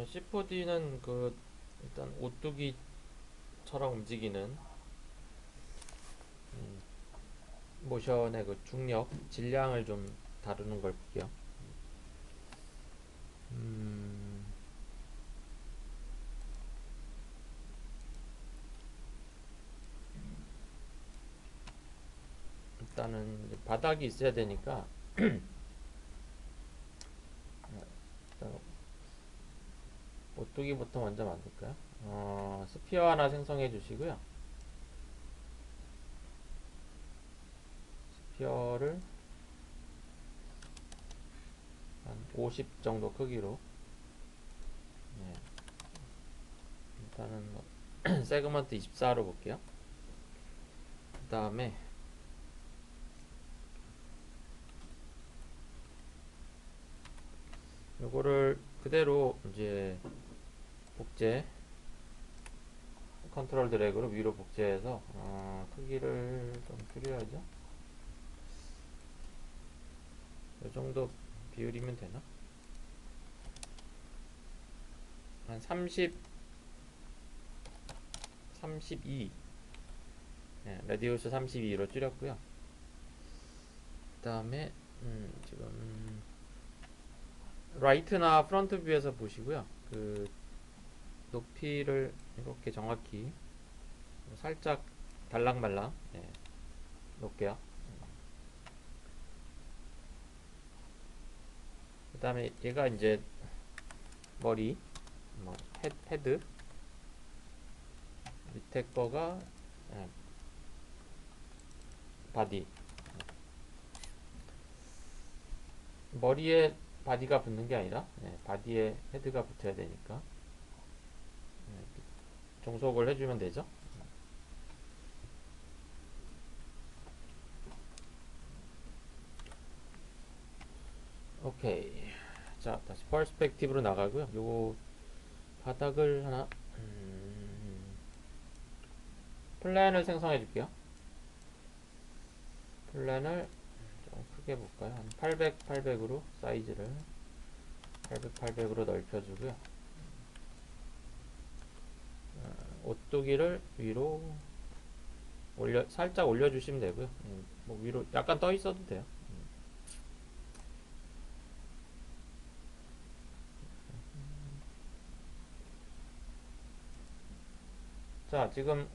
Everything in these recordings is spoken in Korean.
C4D는 일단 오뚜기처럼 움직이는 음, 모션의 그 중력, 질량을 좀 다루는 걸 볼게요. 음, 일단은 이제 바닥이 있어야 되니까 일단 오뚜기부터 먼저 만들까요? 스피어 하나 생성해 주시고요. 스피어를 한 50 정도 크기로, 네, 일단은 세그먼트 24로 볼게요. 그 다음에 요거를 그대로 이제 복제, 컨트롤 드래그로 위로 복제해서 크기를 좀 줄여야죠. 이 정도 비율이면 되나? 한 30, 32, 네, 레디우스 32로 줄였고요. 그 다음에 지금 라이트나 프런트 뷰에서 보시고요. 그 높이를 이렇게 정확히 살짝 달랑말랑, 네, 놓을게요. 그 다음에 얘가 이제 머리, 뭐 헤드 밑에 거가, 예, 바디. 머리에 바디가 붙는 게 아니라, 예, 바디에 헤드가 붙어야 되니까, 예, 종속을 해주면 되죠. 오케이. 자, 다시 퍼스펙티브로 나가고요. 요 바닥을 하나, 플랜을 생성해 줄게요. 플랜을 좀 크게 볼까요? 한 800, 800으로 사이즈를 800, 800으로 넓혀주고요. 오뚜기를 위로 살짝 올려주시면 되고요. 뭐 위로 약간 떠 있어도 돼요. 자, 지금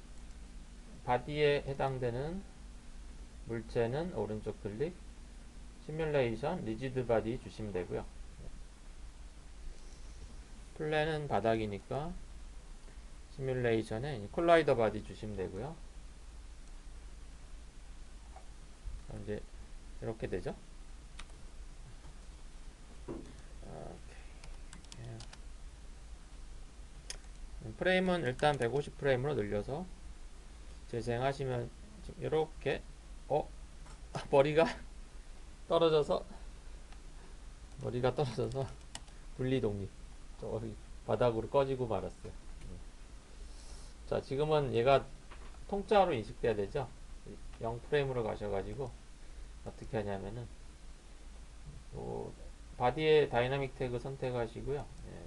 바디에 해당되는 물체는 오른쪽 클릭, 시뮬레이션, 리지드 바디 주시면 되고요. 플랜은 바닥이니까 시뮬레이션에 콜라이더 바디 주시면 되고요. 이제 이렇게 되죠. 프레임은 일단 150 프레임으로 늘려서 재생하시면 이렇게 머리가 떨어져서 머리가 떨어져서 분리 독립 저기 바닥으로 꺼지고 말았어요. 자, 지금은 얘가 통짜로 인식돼야 되죠. 0 프레임으로 가셔가지고 어떻게 하냐면은 바디의 다이나믹 태그 선택하시고요. 예,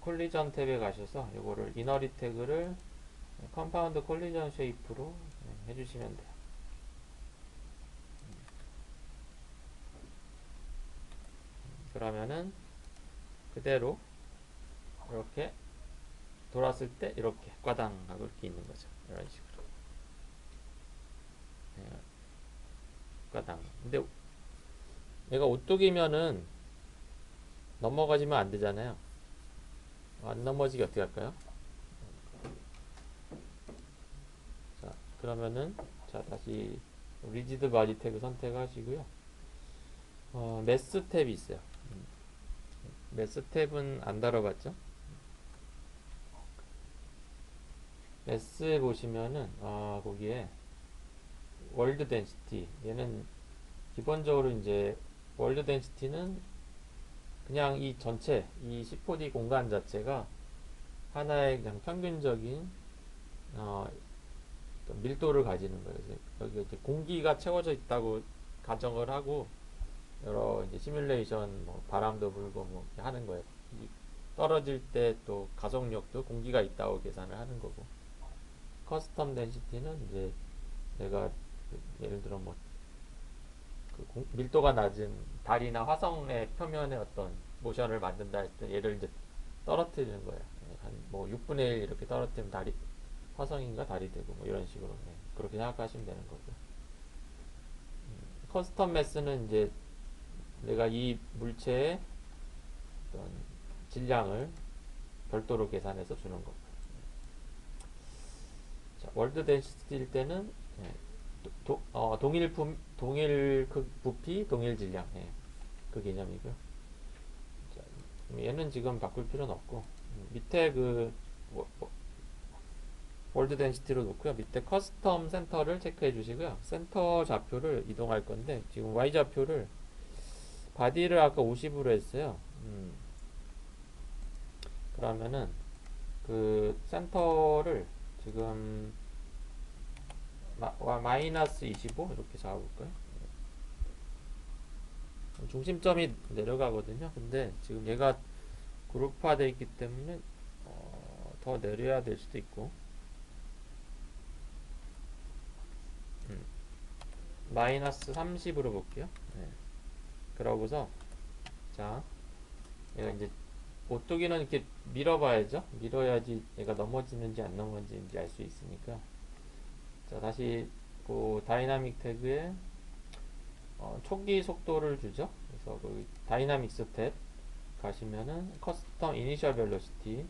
콜리전 탭에 가셔서 이거를 이너리 태그를 컴파운드 콜리전 쉐이프로 해주시면 돼요. 그러면은 그대로 이렇게 돌았을 때 이렇게 꽈당 하고 이렇게 있는 거죠. 이런 식으로. 네, 꽈당. 근데 얘가 오뚜기면은 넘어가지면 안 되잖아요. 안 넘어지게 어떻게 할까요? 자, 그러면은 자, 다시 리지드 바디 태그 선택하시고요. 메스 탭이 있어요. 메스 탭은 안 다뤄봤죠? 메스에 보시면은 거기에 월드 덴시티, 얘는 기본적으로 이제 월드 덴시티는 그냥 이 전체 이 C4D 공간 자체가 하나의 그냥 평균적인 어, 밀도를 가지는 거예요. 여기 이제 공기가 채워져 있다고 가정을 하고 여러 이제 시뮬레이션 뭐 바람도 불고 뭐 하는 거예요. 떨어질 때 또 가속력도 공기가 있다고 계산을 하는 거고, 커스텀 덴시티는 이제 내가 예를 들어 뭐 밀도가 낮은 달이나 화성의 표면에 어떤 모션을 만든다 할 때 얘를 이제 떨어뜨리는 거야. 한 뭐 6분의 1 이렇게 떨어뜨리면 달이 화성인가 달이 되고 뭐 이런 식으로 그렇게 생각하시면 되는 거고. 커스텀 매스는 이제 내가 이 물체의 어떤 질량을 별도로 계산해서 주는 거고. 자, 월드 덴시티일 때는 동일 부피, 동일 질량, 그 개념이고요. 자, 얘는 지금 바꿀 필요는 없고, 밑에 그 월드 덴시티로 놓고요. 밑에 커스텀 센터를 체크해 주시고요. 센터 좌표를 이동할 건데 지금 Y 좌표를 바디를 아까 50으로 했어요. 그러면은 그 센터를 지금 마이너스 25 이렇게 잡아볼까요? 중심점이 내려가거든요. 근데 지금 얘가 그룹화 되어 있기 때문에 더 내려야 될 수도 있고, 마이너스 30으로 볼게요. 그러고서 자, 얘가 이제 오뚜기는 이렇게 밀어봐야죠. 밀어야지 얘가 넘어지는지 안 넘어지는지 알 수 있으니까. 자, 다시 그 다이나믹 태그에 초기 속도를 주죠. 그래서 그 다이나믹 스탯 가시면은 커스텀 이니셜 벨로시티,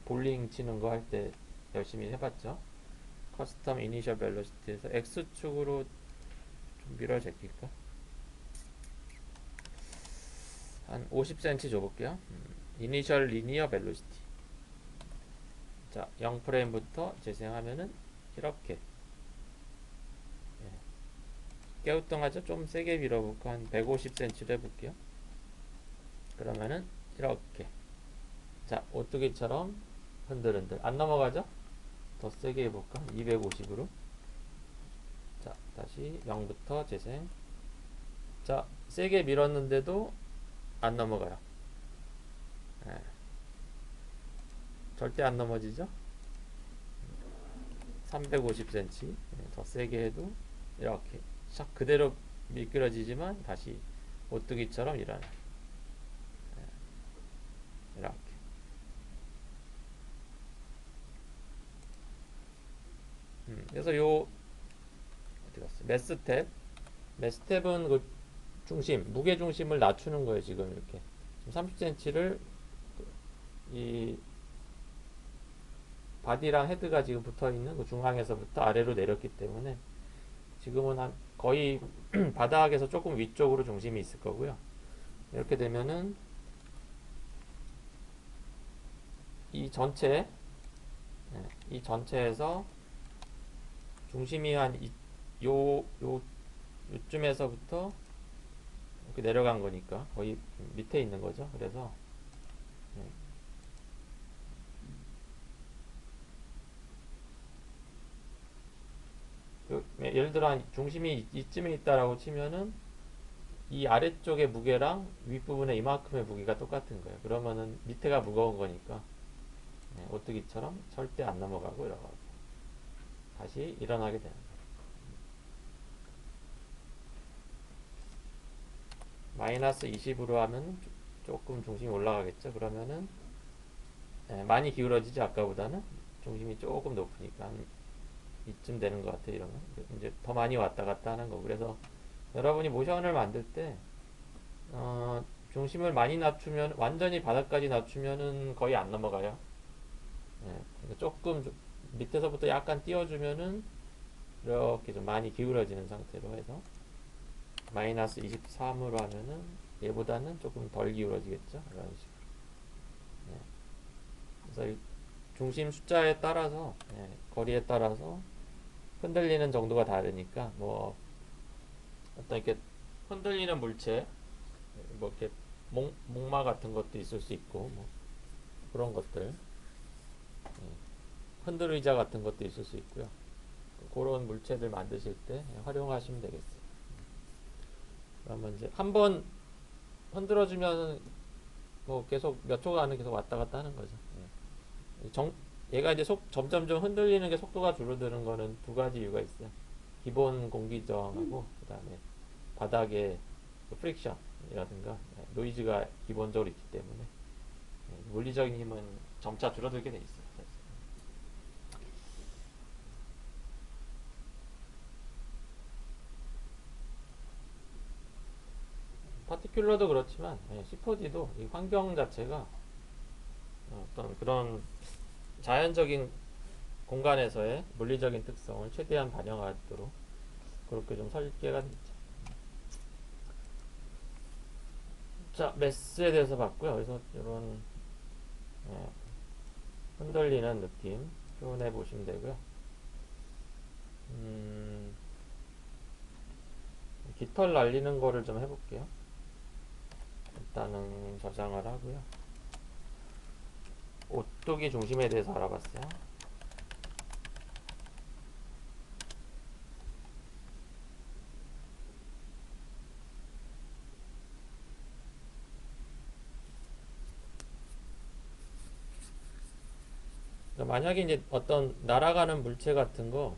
볼링 치는 거 할 때 열심히 해봤죠. 커스텀 이니셜 벨로시티에서 X축으로 좀 밀어 제낄까? 한 50cm 줘볼게요. 이니셜 리니어 벨로시티. 자, 0프레임부터 재생하면은 이렇게 깨우뚱하죠? 좀 세게 밀어볼까? 한 150cm로 해볼게요. 그러면은 이렇게, 자, 오뚜기처럼 흔들흔들 안 넘어가죠? 더 세게 해볼까? 250으로. 자, 다시 0부터 재생. 자, 세게 밀었는데도 안 넘어가요. 절대 안 넘어지죠? 350cm 더 세게 해도 이렇게 샥 그대로 미끄러지지만 다시 오뚜기처럼 일어나. 이렇게. 그래서 요 어디 갔어? 매스텝은 그 중심, 무게 중심을 낮추는 거예요. 지금 이렇게 30cm를 이 바디랑 헤드가 지금 붙어 있는 그 중앙에서부터 아래로 내렸기 때문에 지금은 한 거의 바닥에서 조금 위쪽으로 중심이 있을 거고요. 이렇게 되면은 이 전체, 이 전체에서 중심이 한 요쯤에서부터 이렇게 내려간 거니까 거의 밑에 있는 거죠. 그래서 예를 들어 한 중심이 이쯤에 있다라고 치면은 이 아래쪽의 무게랑 윗부분의 이만큼의 무게가 똑같은 거예요. 그러면은 밑에가 무거운 거니까 오뚜기처럼 절대 안 넘어가고 이렇게 다시 일어나게 되는 거예요. 마이너스 20으로 하면 조금 중심이 올라가겠죠. 그러면은 많이 기울어지지. 아까보다는 중심이 조금 높으니까 이쯤 되는 것 같아요. 이러면 이제 더 많이 왔다 갔다 하는 거. 그래서 여러분이 모션을 만들 때 중심을 많이 낮추면, 완전히 바닥까지 낮추면은 거의 안 넘어가요. 그러니까 조금 밑에서부터 약간 띄워주면은 이렇게 좀 많이 기울어지는 상태로 해서 마이너스 23으로 하면은 얘보다는 조금 덜 기울어지겠죠. 이런 식으로. 그래서 이 중심 숫자에 따라서, 거리에 따라서 흔들리는 정도가 다르니까 뭐 어떤 이렇게 흔들리는 물체, 뭐 이렇게 목마 같은 것도 있을 수 있고 뭐 그런 것들, 흔들 의자 같은 것도 있을 수 있고요. 그런 물체들 만드실 때 활용하시면 되겠어요. 그러면 이제 한번 흔들어주면 뭐 계속 몇 초간은 계속 왔다 갔다 하는 거죠. 얘가 이제 점점 좀 흔들리는 게 속도가 줄어드는 거는 두 가지 이유가 있어요. 기본 공기 저항하고 그다음에 바닥에 그 프릭션이라든가 노이즈가 기본적으로 있기 때문에 물리적인 힘은 점차 줄어들게 돼 있어요. 파티큘러도 그렇지만 C4D도 이 환경 자체가 어떤 그런 자연적인 공간에서의 물리적인 특성을 최대한 반영하도록 그렇게 좀 설계가 돼 있죠. 자, 메스에 대해서 봤고요. 그래서 이런 흔들리는 느낌 표현해 보시면 되고요. 깃털 날리는 거를 좀 해볼게요. 일단은 저장을 하고요. 오뚜기 중심에 대해서 알아봤어요. 만약에 이제 어떤 날아가는 물체 같은 거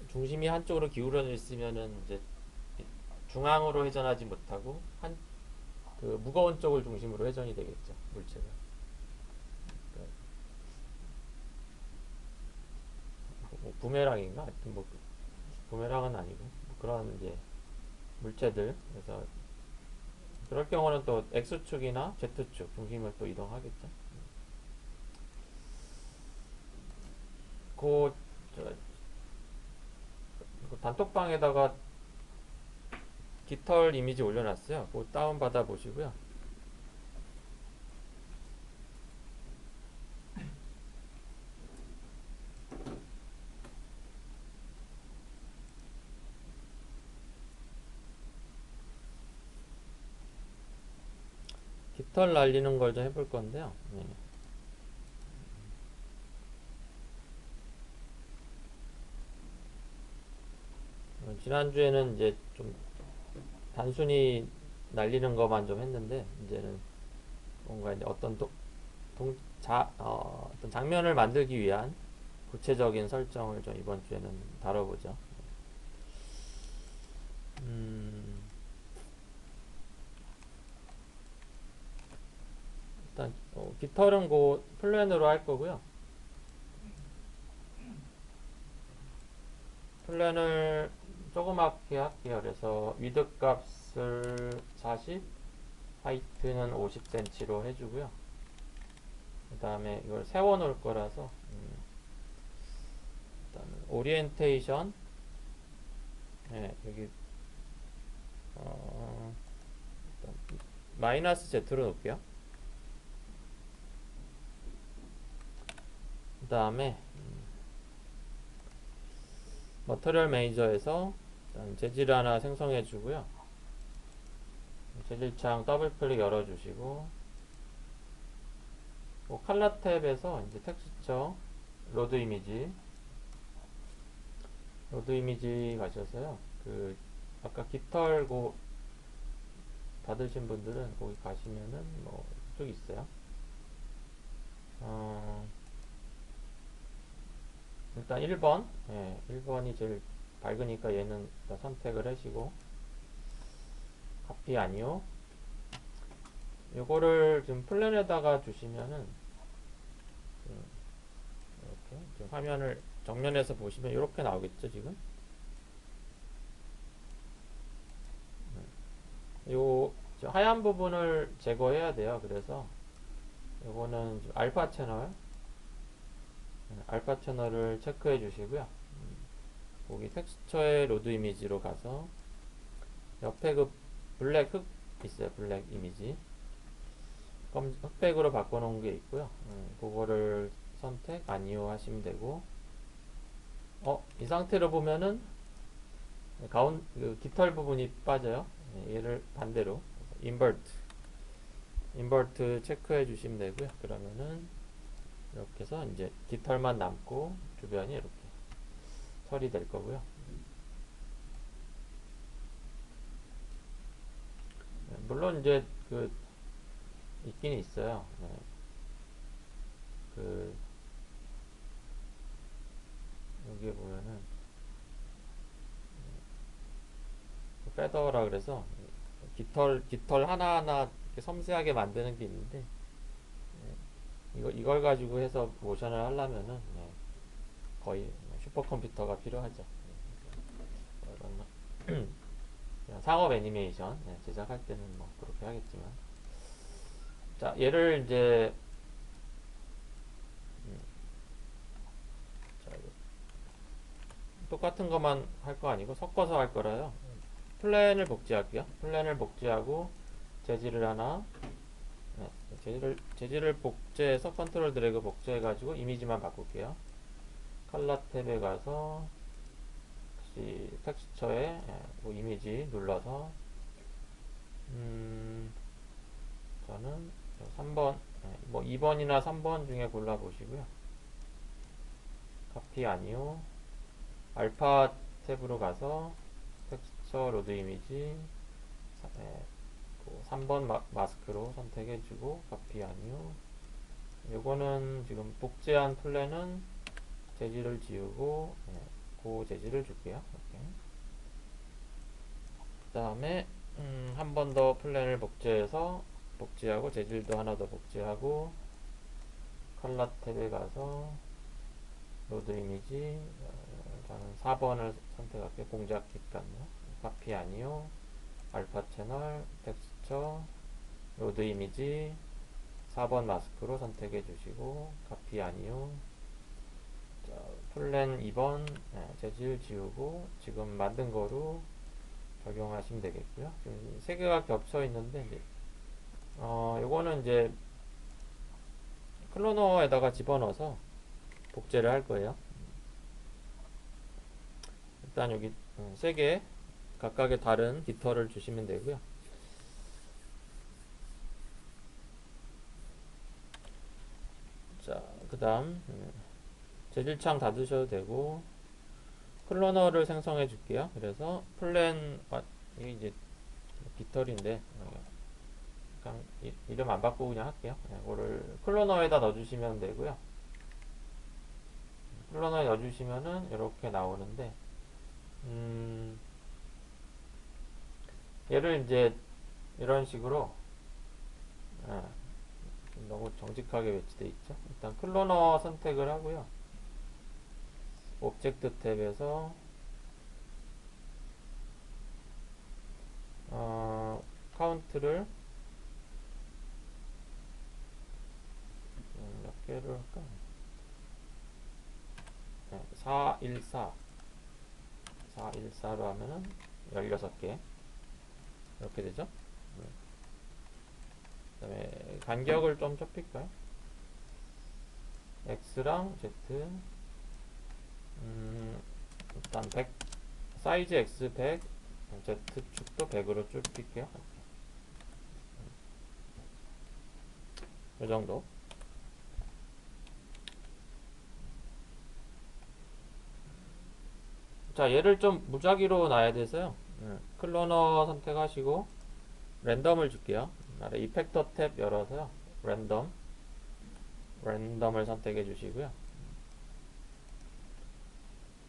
중심이 한쪽으로 기울어져 있으면은 이제 중앙으로 회전하지 못하고 그 무거운 쪽을 중심으로 회전이 되겠죠, 물체가. 그러니까 뭐 부메랑인가? 하여튼 뭐 부메랑은 아니고 뭐 그런 이제 물체들. 그래서 그럴 경우는 또 X축이나 Z축 중심을 또 이동하겠죠. 그, 그 단톡방에다가 깃털 이미지 올려놨어요. 그거 다운받아 보시고요. 깃털 날리는 걸 좀 해볼 건데요. 지난주에는 이제 좀 단순히 날리는 것만 좀 했는데, 이제는 뭔가 이제 어떤 어떤 장면을 만들기 위한 구체적인 설정을 좀 이번 주에는 다뤄보죠. 일단 깃털은 그 플랜으로 할 거고요. 플랜을 조그맣게 할게요. 그래서 위드 값을 40, 하이트는 50cm로 해주고요. 그 다음에 이걸 세워 놓을 거라서 일단 오리엔테이션 여기 일단 마이너스 Z로 놓을게요. 그 다음에 머터리얼 매니저에서 재질 하나 생성해 주고요. 재질창 더블 클릭 열어주시고 칼라 탭에서 이제 텍스처 로드 이미지 가셔서요. 그 아까 깃털 받으신 분들은 거기 가시면은 뭐 쭉 있어요. 일단 1번 1번이 제일 밝으니까 얘는 선택을 하시고 카피 아니요. 요거를 지금 플랜에다가 주시면은 이렇게 지금 화면을 정면에서 보시면 이렇게 나오겠죠 지금. 요 하얀 부분을 제거해야 돼요. 그래서 요거는 알파 채널을 체크해 주시고요. 거기 텍스처의 로드 이미지로 가서 옆에 그 블랙 흑 있어요. 블랙 이미지 흑백으로 바꿔놓은 게 있고요. 그거를 선택 아니요 하시면 되고 이 상태로 보면은 그 깃털 부분이 빠져요. 얘를 반대로 인버트 체크해 주시면 되고요. 그러면은 이렇게 해서 이제 깃털만 남고 주변이 이렇게 처리될 거고요. 물론 이제 그 있긴 있어요. 네. 그 여기에 보면은 패더라 그래서 깃털 하나하나 이렇게 섬세하게 만드는 게 있는데 이걸 가지고 해서 모션을 하려면은 거의 슈퍼컴퓨터가 필요하죠. 그냥 상업 애니메이션 제작할 때는 뭐 그렇게 하겠지만, 자 얘를 이제 자, 똑같은 것만 할 거 아니고 섞어서 할 거라요. 플랜을 복제할게요. 플랜을 복제하고 재질을 하나, 재질을 복제해서 컨트롤 드래그 복제해가지고 이미지만 바꿀게요. 컬러 탭에 가서 혹시 텍스처에 뭐 이미지 눌러서 저는 3번, 뭐 2번이나 3번 중에 골라 보시고요. 카피 아니요. 알파 탭으로 가서 텍스처 로드 이미지 3번 마스크로 선택해주고 카피 아니요. 요거는 지금 복제한 플랜은 재질을 지우고 그 재질을 줄게요. 이렇게. 그 다음에 한 번 더 플랜을 복제해서 복제하고 재질도 하나 더 복제하고 컬러 탭에 가서 로드 이미지 저는 4번을 선택할게요. 공작 깃감요. 카피 아니요. 알파 채널 텍스처 로드 이미지 4번 마스크로 선택해 주시고 카피 아니요. 자, 플랜 2번 재질 지우고 지금 만든 거로 적용하시면 되겠고요. 지금 세 개가 겹쳐 있는데 요거는 이제 클로너에다가 집어넣어서 복제를 할 거예요. 일단 여기 세 개 각각의 다른 깃털을 주시면 되고요. 자, 그 다음 재질창 닫으셔도 되고 클로너를 생성해 줄게요. 그래서 플랜 이게 이제 깃털인데 그냥 이름 안 바꾸고 그냥 할게요. 이거를 클로너에다 넣어주시면 되고요. 클로너에 넣어주시면은 이렇게 나오는데 얘를 이제 이런 식으로 너무 정직하게 배치되어 있죠. 일단 클로너 선택을 하고요. 오브젝트 탭에서 카운트를 몇 개를 할까? 414로 하면은 16개 이렇게 되죠. 그 다음에 간격을 좀 좁힐까요? X랑 Z 일단 100 사이즈 X 100 Z축도 100으로 좁힐게요. 이 정도. 자, 얘를 좀 무작위로 놔야 돼서요. 클로너 선택하시고 랜덤을 줄게요. 아래 이펙터 탭 열어서요. 랜덤을 선택해 주시고요.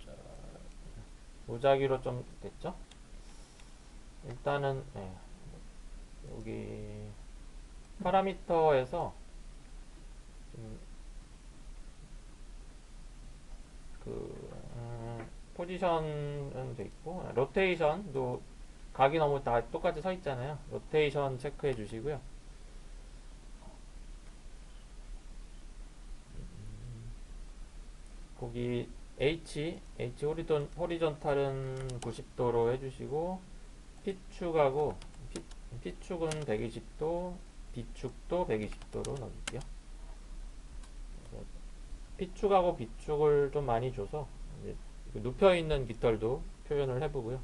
자, 무작위로 좀 됐죠? 일단은 여기 파라미터에서 포지션은 돼 있고 로테이션도 각이 너무 다 똑같이 서 있잖아요. 로테이션 체크해 주시고요. 거기 H 호리존탈은 90도로 해주시고 P축하고 P축은 120도, D축도 120도로 넣어줄게요. P축하고 B축을 좀 많이 줘서 눕혀있는 깃털도 표현을 해보고요.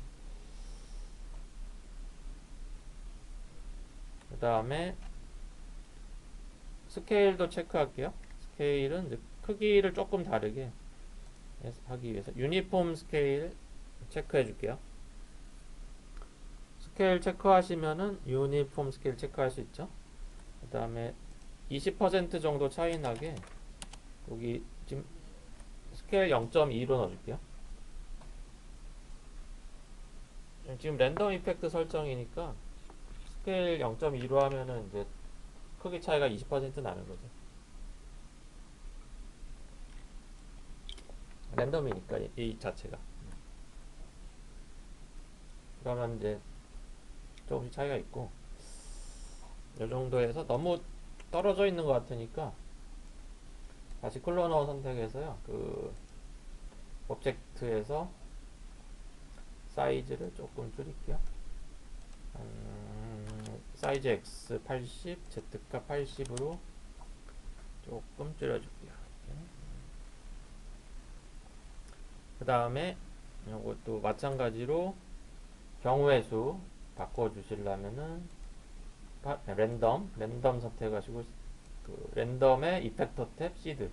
그 다음에 스케일도 체크할게요. 스케일은 크기를 조금 다르게 하기 위해서 유니폼 스케일 체크해 줄게요. 스케일 체크하시면은 유니폼 스케일 체크할 수 있죠. 그 다음에 20% 정도 차이 나게 여기 지금 스케일 0.2로 넣어줄게요. 지금 랜덤 이펙트 설정이니까 스케일 0.2로 하면은 이제 크기 차이가 20% 나는 거죠. 랜덤이니까 이 자체가. 그러면 이제 조금씩 차이가 있고, 이 정도에서 너무 떨어져 있는 것 같으니까 다시 클로너 선택해서요. 그 오브젝트에서 사이즈를 조금 줄일게요. 사이즈 X 80, Z값 80으로 조금 줄여줄게요. 그 다음에 이것도 마찬가지로 경우의 수 바꿔주시려면은 랜덤 선택하시고 그 랜덤의 이펙터 탭 시드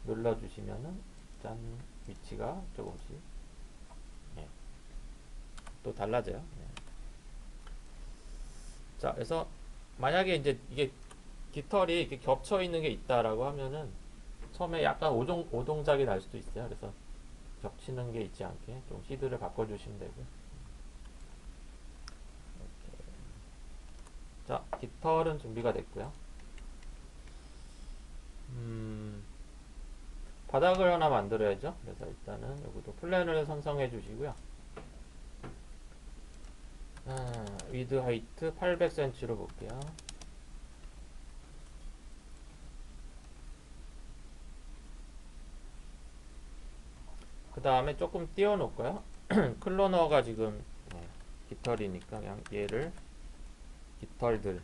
눌러주시면은 짠 위치가 조금씩 또 달라져요. 자, 그래서 만약에 이제 이게 깃털이 이렇게 겹쳐 있는 게 있다라고 하면은 처음에 약간 오동작이 날 수도 있어요. 그래서 겹치는 게 있지 않게 좀 시드를 바꿔주시면 되고요. 자, 깃털은 준비가 됐고요. 바닥을 하나 만들어야죠. 그래서 일단은 여기도 플랜을 선성해 주시고요. 위드 하이트 800cm로 볼게요. 그 다음에 조금 띄워 놓을까요? 클로너가 지금 깃털이니까 그냥 얘를 깃털들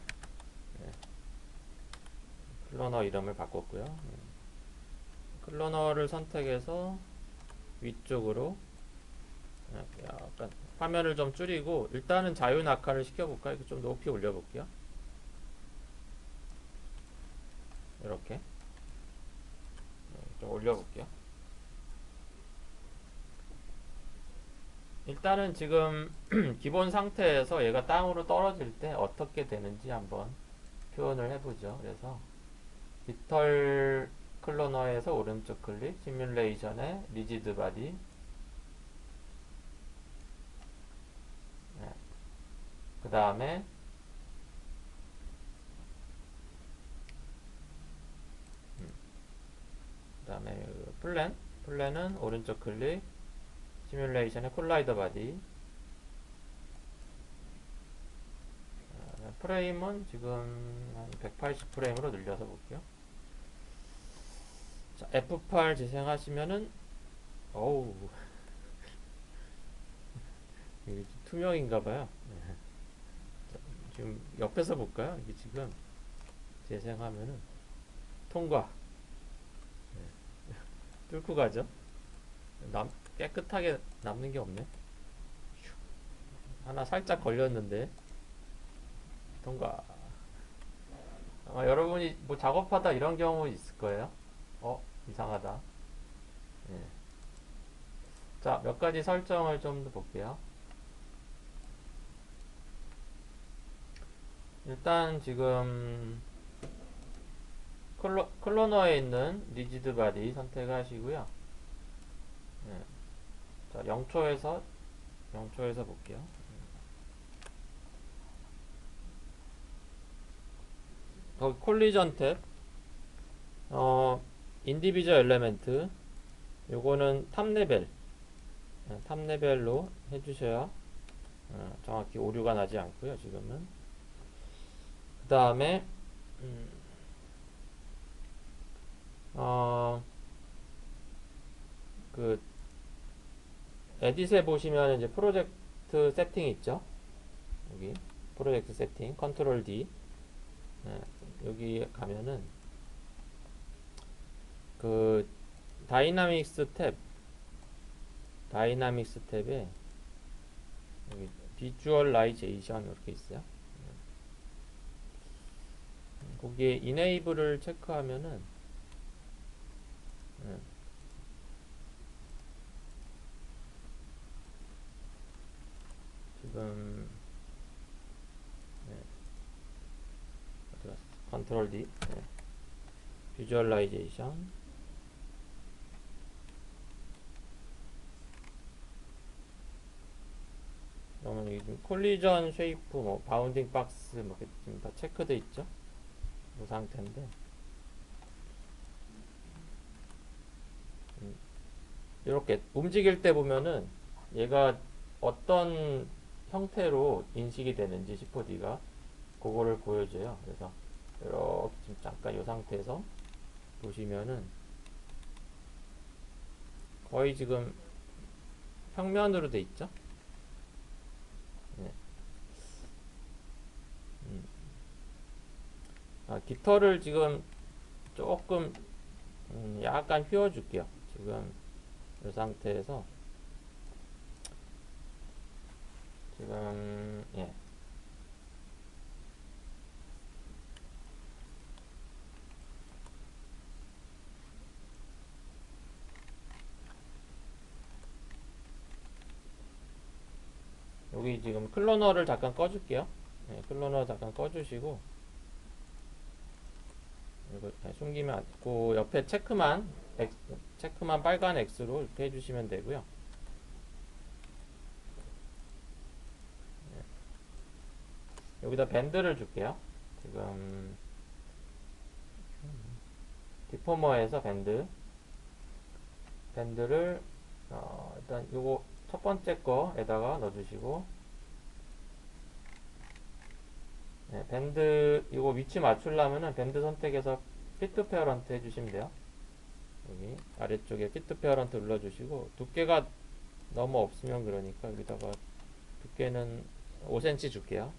클로너 이름을 바꿨고요. 클로너를 선택해서 위쪽으로 약간 화면을 좀 줄이고 일단은 자유 낙하를 시켜볼까요? 좀 높이 올려볼게요. 이렇게 좀 올려볼게요. 일단은 지금 기본 상태에서 얘가 땅으로 떨어질 때 어떻게 되는지 한번 표현을 해보죠. 그래서 깃털 클로너에서 오른쪽 클릭, 시뮬레이션에 리지드 바디, 그 다음에 플랜은 오른쪽 클릭, 시뮬레이션에 콜라이더 바디, 프레임은 지금 한 180 프레임으로 늘려서 볼게요. 자, F8 재생하시면은 어우 이게 투명인가봐요. 지금 옆에서 볼까요? 이게 지금 재생하면은 통과 뚫고 가죠. 깨끗하게 남는 게 없네. 하나 살짝 걸렸는데 통과. 아마 여러분이 뭐 작업하다 이런 경우 있을 거예요. 이상하다. 예. 자, 몇 가지 설정을 좀 더 볼게요. 일단 지금 클로너에 있는 리지드 바디 선택하시고요. 예. 자, 0초에서 볼게요. 거기 콜리전 탭, 인디비저 엘레멘트, 요거는 탑 레벨로 해주셔야 정확히 오류가 나지 않고요. 지금은 그 다음에 그 에딧에 보시면 이제 프로젝트 세팅 있죠. 여기 프로젝트 세팅 컨트롤 D, 여기 가면은 그 다이나믹스 탭에 여기 비주얼라이제이션 이렇게 있어요. 거기에 이네이블을 체크하면은 지금 어디 갔어? 컨트롤 D. 네. 비주얼라이제이션. 그러면 여기 지금 콜리전 쉐이프, 뭐 바운딩 박스 뭐 지금 다 체크돼 있죠? 이 상태인데 이렇게 움직일 때 보면은 얘가 어떤 형태로 인식이 되는지 C4D가 그거를 보여줘요. 그래서 이렇게 지금 잠깐 이 상태에서 보시면은 거의 지금 평면으로 돼 있죠? 네. 깃털을 지금 조금 약간 휘어줄게요. 지금 이 상태에서 지금 예. 여기 지금 클로너를 잠깐 꺼줄게요. 네, 클로너 잠깐 꺼주시고 이거 숨기면 안 되고 옆에 체크만 빨간 X로 이렇게 해주시면 되고요. 여기다 밴드를 줄게요. 지금 디포머에서 밴드를 일단 요거 첫 번째 거에다가 넣어주시고 네, 밴드 이거 위치 맞추려면은 밴드 선택해서 피트 페어런트 해주시면 돼요. 여기 아래쪽에 피트 페어런트 눌러주시고 두께가 너무 없으면 그러니까 여기다가 두께는 5cm 줄게요.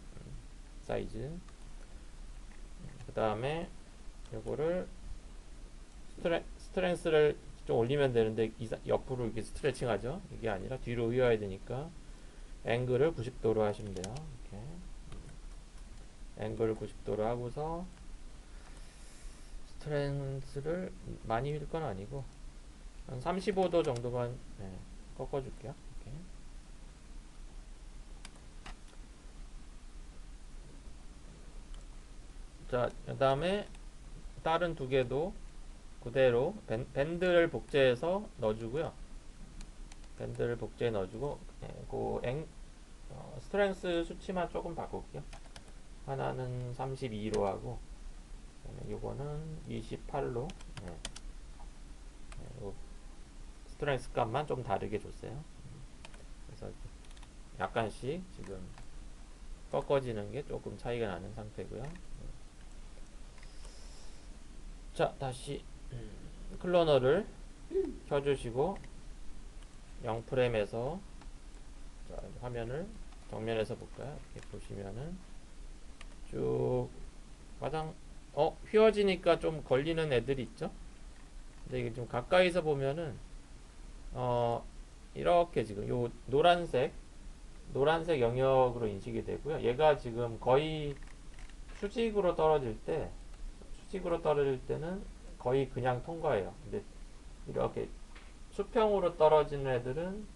사이즈. 그 다음에 요거를 스트렝스를 좀 올리면 되는데 옆으로 이렇게 스트레칭 하죠. 이게 아니라 뒤로 휘어야 되니까 앵글을 90도로 하시면 돼요. 이렇게 앵글을 90도로 하고서 스트렝스를 많이 휠 건 아니고 한 35도 정도만 꺾어줄게요. 이렇게. 자, 그 다음에 다른 두 개도 그대로 밴드를 복제해서 넣어주고요. 밴드를 복제해 넣어주고 스트렝스 수치만 조금 바꿀게요. 하나는 32로 하고 요거는 28로 스트렝스 값만 좀 다르게 줬어요. 그래서 약간씩 지금 꺾어지는 게 조금 차이가 나는 상태고요. 자, 다시 클로너를 켜주시고 0프레임에서 화면을 정면에서 볼까요? 이렇게 보시면은 쭉 가장 휘어지니까 좀 걸리는 애들이 있죠? 근데 이게 좀 가까이서 보면은 이렇게 지금 요 노란색 영역으로 인식이 되고요. 얘가 지금 거의 수직으로 떨어질 때는 거의 그냥 통과해요. 근데 이렇게 수평으로 떨어지는 애들은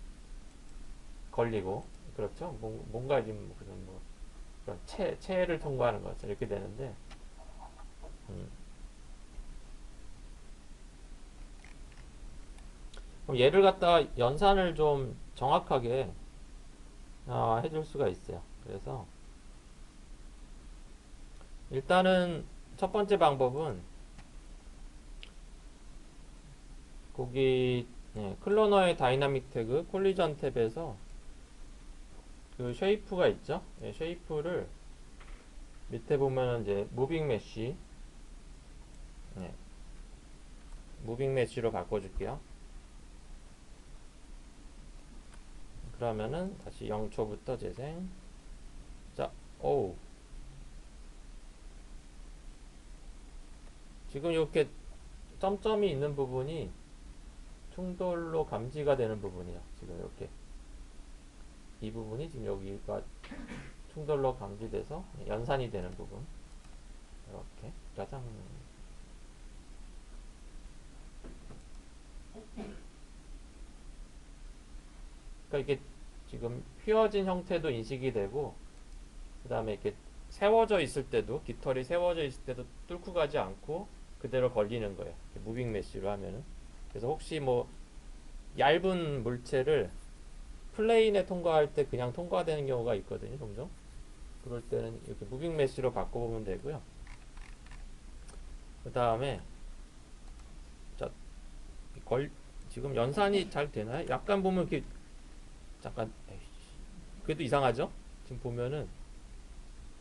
걸리고 그렇죠. 뭔가 지금 그런 체를 통과하는 것 이렇게 되는데 그럼 얘를 갖다가 연산을 좀 정확하게 해줄 수가 있어요. 그래서 일단은 첫 번째 방법은 거기 클로너의 다이나믹 태그 콜리전 탭에서 그 쉐이프가 있죠. 쉐이프를 밑에 보면은 이제 무빙 메쉬로 바꿔줄게요. 그러면은 다시 0초부터 재생. 자, 오우. 지금 이렇게 점점이 있는 부분이 충돌로 감지가 되는 부분이에요. 지금 이렇게 이 부분이 지금 여기가 충돌로 감지돼서 연산이 되는 부분. 이렇게 짜장. 그러니까 이게 지금 휘어진 형태도 인식이 되고 그 다음에 이렇게 세워져 있을 때도, 깃털이 세워져 있을 때도 뚫고 가지 않고 그대로 걸리는 거예요. 무빙 메쉬로 하면은. 그래서 혹시 뭐 얇은 물체를 플레인에 통과할 때 그냥 통과되는 경우가 있거든요, 종종. 그럴 때는 이렇게 무빙 메쉬로 바꿔보면 되고요. 그 다음에 자, 지금 연산이 잘 되나요? 약간 보면 이렇게 잠깐 그래도 이상하죠? 지금 보면은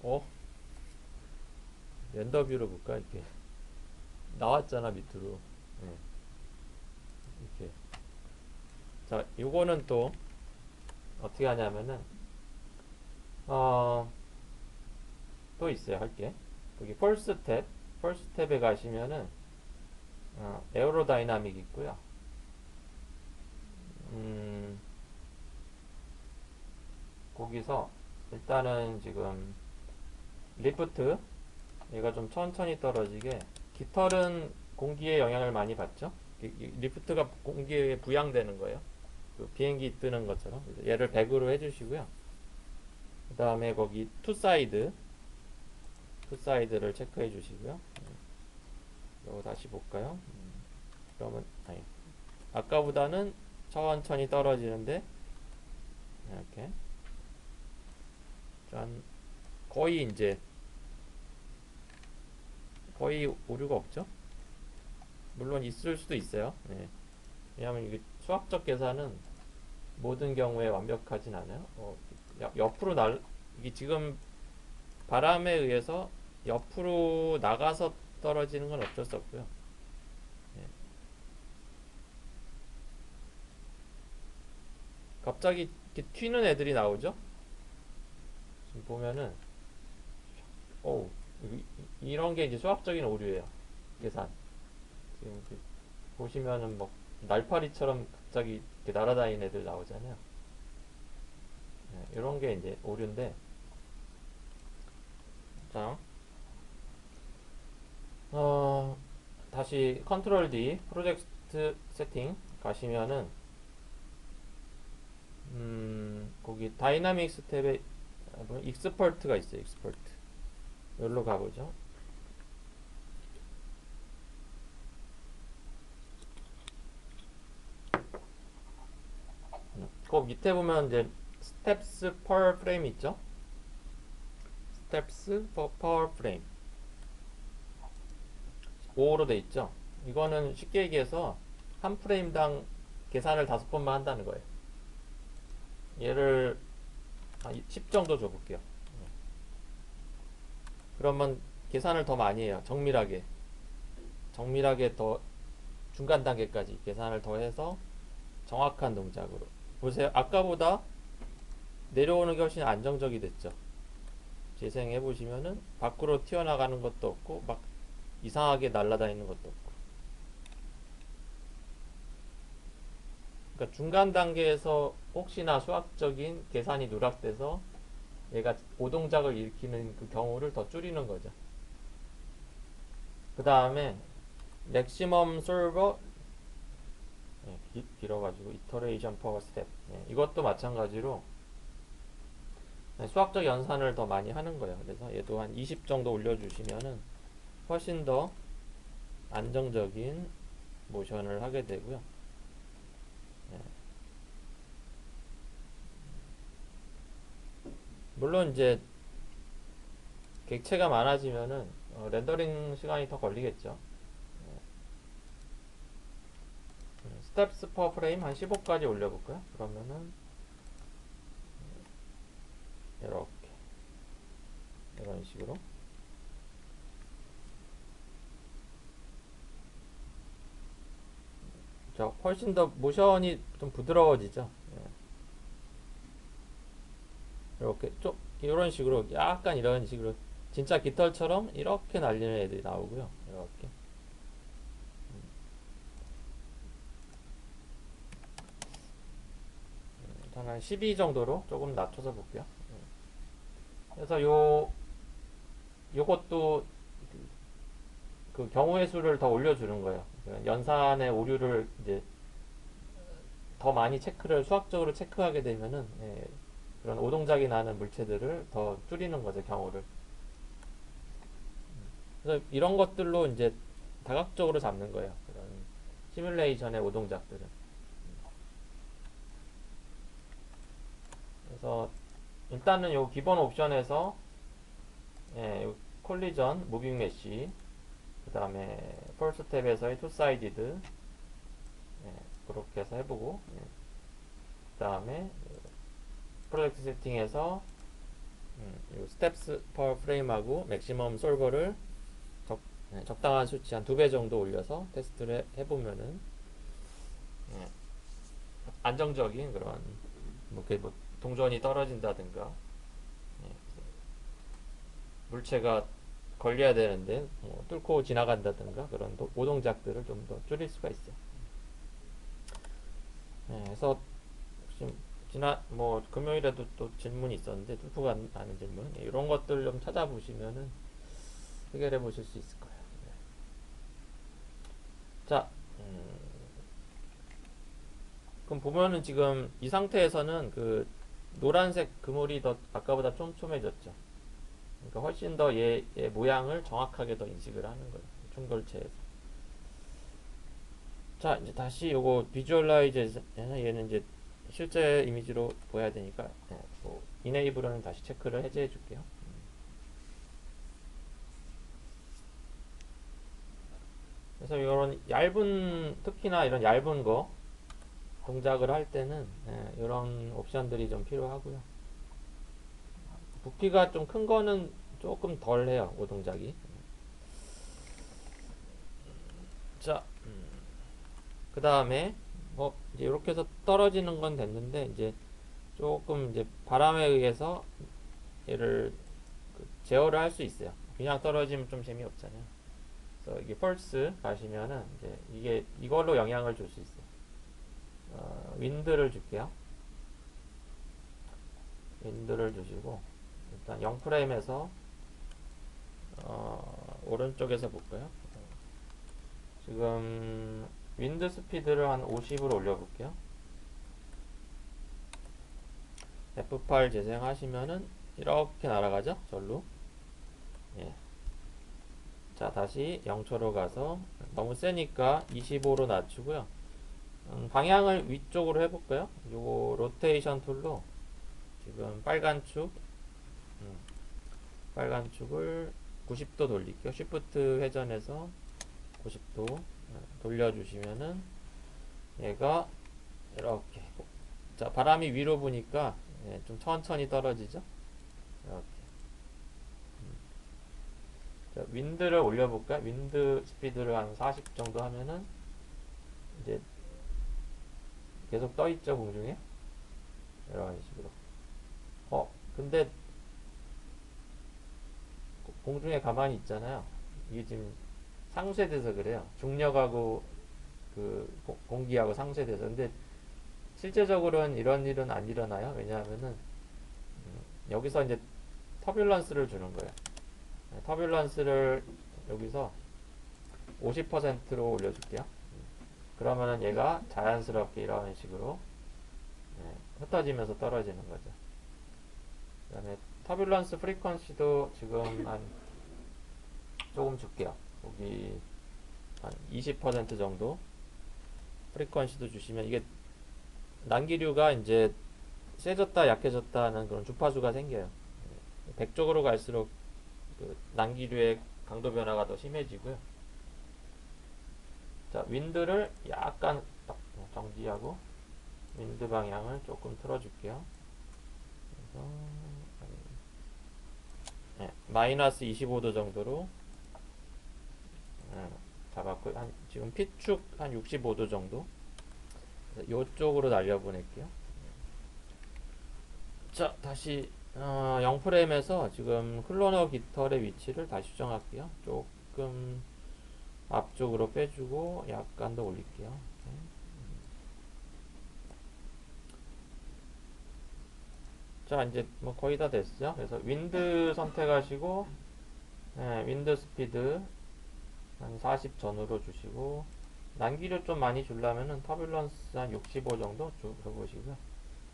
어 렌더뷰로 볼까 이렇게 나왔잖아 밑으로. 네, 이렇게. 자, 요거는 또 어떻게 하냐면은 어, 또 있어요 할 게. 여기 펄스 탭에 가시면은 에어로다이나믹 있고요. 음, 거기서 일단은 지금 리프트, 얘가 좀 천천히 떨어지게. 깃털은 공기의 영향을 많이 받죠. 리프트가 공기에 부양되는 거예요. 그 비행기 뜨는 것처럼. 그래서 얘를 100으로 해주시고요. 그 다음에 거기 투사이드를 체크해 주시고요. 이거 다시 볼까요? 그러면 아니, 아까보다는 천천히 떨어지는데 이렇게 짠, 거의 이제 거의 오류가 없죠. 물론 있을 수도 있어요. 네. 왜냐하면 이게 수학적 계산은 모든 경우에 완벽하진 않아요. 옆으로 이게 지금 바람에 의해서 옆으로 나가서 떨어지는 건 어쩔 수 없고요. 네. 갑자기 이렇게 튀는 애들이 나오죠. 지금 보면은 오, 이런 게 이제 수학적인 오류예요. 계산. 지금 이렇게 보시면은 뭐 날파리처럼 갑자기 이렇게 날아다니는 애들 나오잖아요. 네, 이런 게 이제 오류인데, 자, 다시 컨트롤 D 프로젝트 세팅 가시면은 거기 다이나믹스 탭에 익스퍼트가 있어요. 익스퍼트. 여기로 가보죠. 그 밑에 보면 이제 스텝스 per 프레임 있죠? 스텝스 per 프레임 5로 돼 있죠? 이거는 쉽게 얘기해서 한 프레임당 계산을 5번만 한다는 거예요. 얘를 10 정도 줘볼게요. 그러면 계산을 더 많이 해요. 정밀하게 더 중간 단계까지 계산을 더 해서 정확한 동작으로. 보세요. 아까보다 내려오는 게 훨씬 안정적이 됐죠. 재생해 보시면은 밖으로 튀어나가는 것도 없고 막 이상하게 날아다니는 것도 없고. 그러니까 중간 단계에서 혹시나 수학적인 계산이 누락돼서 얘가 오동작을 일으키는 그 경우를 더 줄이는 거죠. 그 다음에 맥시멈 솔버, 길어가지고 이터레이션 퍼 스텝, 이것도 마찬가지로 수학적 연산을 더 많이 하는 거예요. 그래서 얘도 한 20 정도 올려주시면은 훨씬 더 안정적인 모션을 하게 되고요. 물론 이제 객체가 많아지면은 렌더링 시간이 더 걸리겠죠. 스텝스 퍼 프레임 한 15까지 올려볼까요? 그러면은 이렇게 이런 식으로. 자, 훨씬 더 모션이 좀 부드러워지죠. 이렇게 좀 이런 식으로, 약간 이런 식으로 진짜 깃털처럼 이렇게 날리는 애들이 나오고요. 이렇게 한 12 정도로 조금 낮춰서 볼게요. 그래서 요것도 그 경우의 수를 더 올려주는 거예요. 연산의 오류를 이제 더 많이 수학적으로 체크하게 되면은, 그런 오동작이 나는 물체들을 더 줄이는 거죠, 경우를. 그래서 이런 것들로 이제 다각적으로 잡는 거예요. 그런 시뮬레이션의 오동작들은. 그래서 일단은 요 기본 옵션에서 요 콜리전, 무빙 메쉬, 그 다음에 펄스 탭에서의 투 사이디드 그렇게 해서 해보고 그 다음에 프로젝트 세팅에서 요 스텝스 퍼 프레임하고 맥시멈 솔버를 적당한 수치 한 2배 정도 올려서 테스트를 해보면은 안정적인 그런 뭐 동전이 떨어진다든가 물체가 걸려야 되는데 뭐 뚫고 지나간다든가 그런 오동작들을 좀 더 줄일 수가 있어요. 그래서 지금 뭐 금요일에도 또 질문이 있었는데 뚫고 가는 질문 이런 것들 좀 찾아보시면은 해결해 보실 수 있을 거예요. 자, 그럼 보면은 지금 이 상태에서는 그 노란색 그물이 더 아까보다 촘촘해졌죠. 그러니까 훨씬 더 얘 모양을 정확하게 더 인식을 하는 거예요. 충돌체에서. 자, 이제 다시 요거 비주얼라이제이션 얘는 이제 실제 이미지로 보여야 되니까 뭐 이네이블은 다시 체크를 해제해 줄게요. 그래서 이런 얇은 특히나 이런 얇은 거 동작을 할 때는 이런 옵션들이 좀 필요하고요. 부피가 좀 큰 거는 조금 덜 해요, 오동작이. 자, 그 다음에 뭐 이제 이렇게 해서 떨어지는 건 됐는데 이제 조금 이제 바람에 의해서 얘를 제어를 할 수 있어요. 그냥 떨어지면 좀 재미없잖아요. 그래서 이게 펄스 가시면은 이제 이게 이걸로 영향을 줄 수 있어요. 윈드를 줄게요. 윈드를 주시고 일단 0프레임에서 오른쪽에서 볼까요? 지금 윈드 스피드를 한 50으로 올려볼게요. F8 재생하시면은 이렇게 날아가죠? 절로. 예. 자, 다시 0초로 가서 너무 세니까 25로 낮추고요. 방향을 위쪽으로 해볼까요? 요거 로테이션 툴로 지금 빨간 축을 90도 돌릴게요. 쉬프트 회전해서 90도 돌려주시면은 얘가 이렇게 자 바람이 위로 부니까 좀 천천히 떨어지죠. 이렇게 자, 윈드를 올려볼까? 윈드 스피드를 한 40 정도 하면은 이제 계속 떠있죠 공중에 이런 식으로. 근데 공중에 가만히 있잖아요. 이게 지금 상쇄돼서 그래요. 중력하고 그 공기하고 상쇄돼서. 근데 실제적으로는 이런 일은 안 일어나요. 왜냐하면은 여기서 이제 터뷸런스를 주는 거예요. 터뷸런스를 여기서 50%로 올려줄게요. 그러면은 얘가 자연스럽게 이런 식으로 흩어지면서 떨어지는 거죠. 그 다음에 터뷸런스 프리퀀시도 지금 한 조금 줄게요. 여기 한 20% 정도 프리퀀시도 주시면 이게 난기류가 이제 세졌다 약해졌다 하는 그런 주파수가 생겨요. 100쪽으로 갈수록 그 난기류의 강도 변화가 더 심해지고요. 자, 윈드를 약간 정지하고 윈드 방향을 조금 틀어줄게요. 그래서 마이너스 25도 정도로 잡았고 지금 P축 한 65도 정도 이쪽으로 날려보낼게요. 자, 다시 0프레임에서 지금 클로너 깃털의 위치를 다시 수정할게요. 조금 앞쪽으로 빼주고 약간 더 올릴게요. 자, 이제 뭐 거의 다 됐어요. 그래서 윈드 선택하시고 윈드 스피드 한 40 전후로 주시고 난기류 좀 많이 주려면은 터뷸런스 한 65 정도 줘보시고요.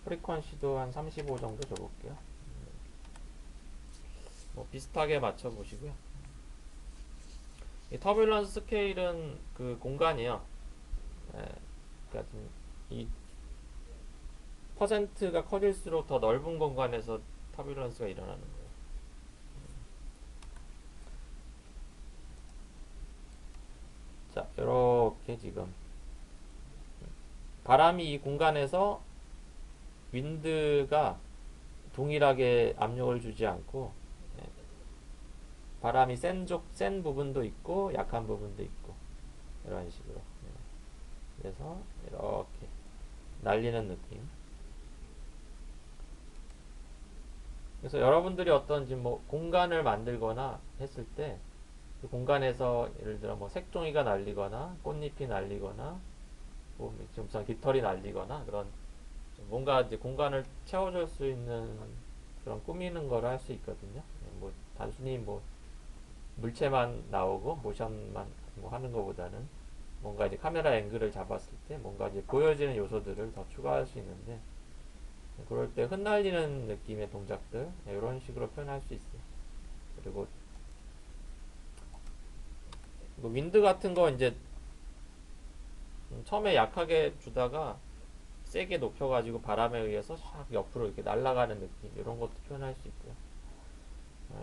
프리퀀시도 한 35 정도 줘볼게요. 뭐 비슷하게 맞춰보시고요. 이 터뷸런스 스케일은 그 공간이요. 예, 그러니까 이 퍼센트가 커질수록 더 넓은 공간에서 터뷸런스가 일어나는 거예요. 자, 이렇게 지금 바람이 이 공간에서 윈드가 동일하게 압력을 주지 않고 예, 바람이 센 부분도 있고 약한 부분도 있고 이런 식으로 그래서 이렇게 날리는 느낌. 그래서 여러분들이 어떤 지금 뭐 공간을 만들거나 했을 때 그 공간에서 예를 들어 뭐 색종이가 날리거나 꽃잎이 날리거나 뭐 좀 깃털이 날리거나 그런 뭔가 이제 공간을 채워줄 수 있는 그런 꾸미는 걸 할 수 있거든요. 뭐 단순히 뭐 물체만 나오고 모션만 뭐 하는 것보다는 뭔가 이제 카메라 앵글을 잡았을 때 뭔가 이제 보여지는 요소들을 더 추가할 수 있는데 그럴 때 흩날리는 느낌의 동작들 이런 식으로 표현할 수 있어요. 그리고 뭐 윈드 같은 거 이제 처음에 약하게 주다가 세게 높여가지고 바람에 의해서 샥 옆으로 이렇게 날아가는 느낌 이런 것도 표현할 수 있고요.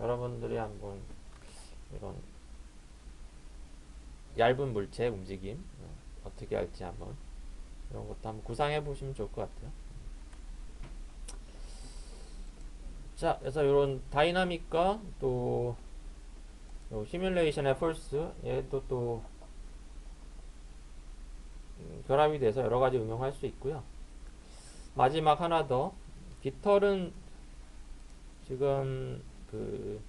여러분들이 한번 이런 얇은 물체 움직임 어떻게 할지 한번 이런 것도 한번 구상해 보시면 좋을 것 같아요. 자, 그래서 이런 다이나믹과 또 시뮬레이션의 폴스 얘도 또 결합이 돼서 여러 가지 응용할 수 있고요. 마지막 하나 더 깃털은 지금 그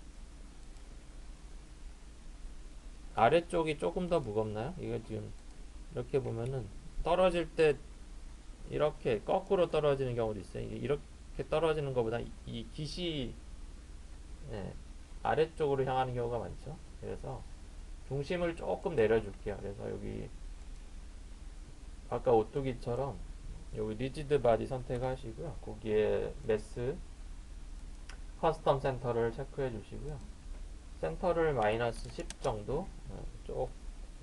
아래쪽이 조금 더 무겁나요? 이거 지금 이렇게 보면은 떨어질 때 이렇게 거꾸로 떨어지는 경우도 있어요. 이게 이렇게 떨어지는 것보다 이 깃이 예, 아래쪽으로 향하는 경우가 많죠. 그래서 중심을 조금 내려줄게요. 그래서 여기 아까 오뚜기처럼 여기 리지드 바디 선택하시고요. 거기에 매스 커스텀 센터를 체크해 주시고요. 센터를 마이너스 10 정도 쭉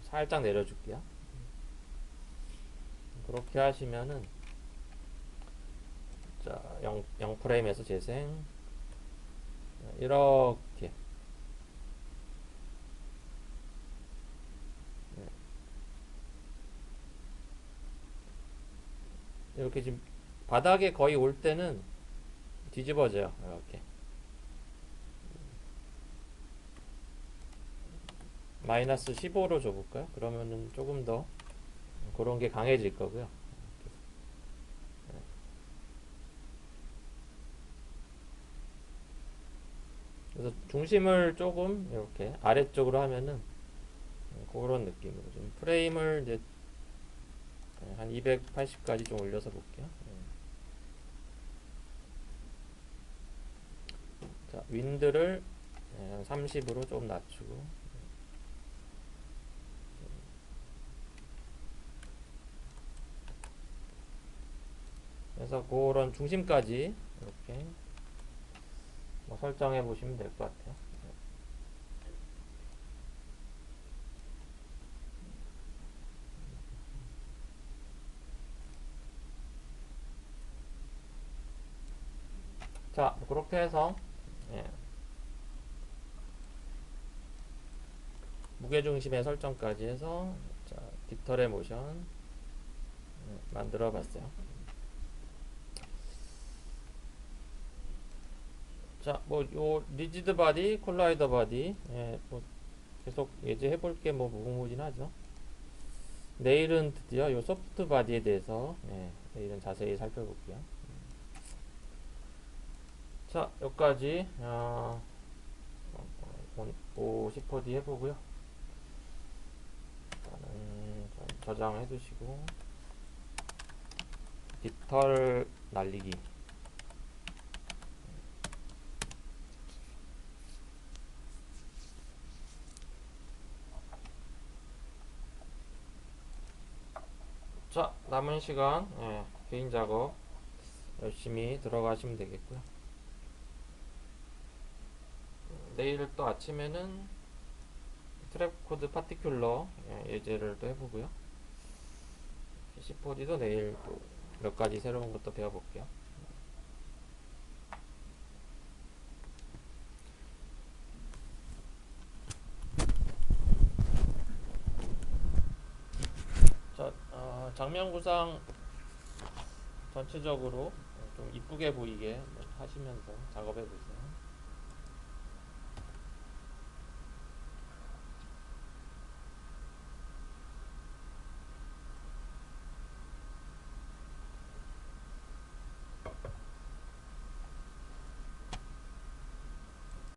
살짝 내려줄게요. 그렇게 하시면은 자 0프레임에서 재생 이렇게 이렇게 지금 바닥에 거의 올 때는 뒤집어져요. 이렇게 마이너스 15로 줘볼까요? 그러면은 조금 더 그런 게 강해질 거고요. 그래서 중심을 조금 이렇게 아래쪽으로 하면은 그런 느낌으로 좀 프레임을 이제 한 280까지 좀 올려서 볼게요. 자, 윈드를 한 30으로 좀 낮추고 그래서 그런 중심까지 이렇게 뭐 설정해 보시면 될 것 같아요. 자, 그렇게 해서 예, 무게중심의 설정까지 해서 자, 깃털의 모션 만들어 봤어요. 자, 뭐 요 리지드 바디, 콜라이더 바디 뭐 계속 예제해 볼 게 뭐 무궁무진하죠. 내일은 드디어 요 소프트 바디에 대해서 내일은 자세히 살펴볼게요. 자, 여기까지 50호디 해보고요. 일단은 저장해 두시고 깃털 날리기 자, 남은 시간 개인 작업 열심히 들어가시면 되겠고요. 내일 또 아침에는 트랩 코드 파티큘러 예제를 또 해보고요. C4D도 내일 또 몇 가지 새로운 것도 배워볼게요. 자, 장면 구상 전체적으로 좀 이쁘게 보이게 하시면서 작업해 보세요.